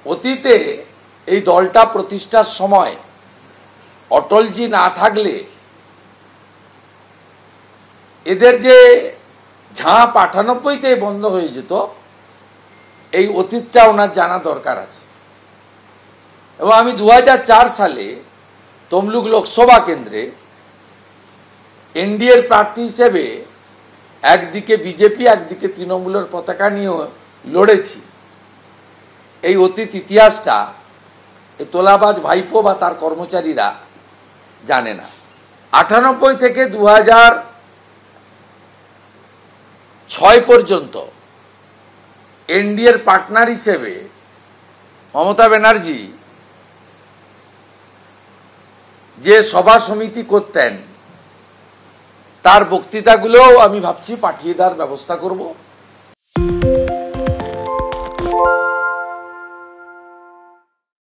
অতীতে এই দলটা প্রতিষ্ঠার সময় অটলজি না থাকলে এদের যে ঝাঁপ 98-তে বন্ধ হয়ে যেত, এই অতীতটা ওনার জানা দরকার আছে। এবং আমি 2004 সালে তমলুক লোকসভা কেন্দ্রে এনডিএর প্রার্থী হিসেবে একদিকে বিজেপি একদিকে তৃণমূলের পতাকা নিয়ে লড়েছি। এই অতীত ইতিহাসটা এই তোলাবাজ ভাইপো বা তার কর্মচারীরা জানে না। 98 থেকে 2006 পর্যন্ত এনডিএর পার্টনার হিসেবে মমতা ব্যানার্জি যে সভা সমিতি করতেন তার বক্তৃতাগুলোও আমি ভাবছি পাঠিয়ে দেওয়ার ব্যবস্থা করব।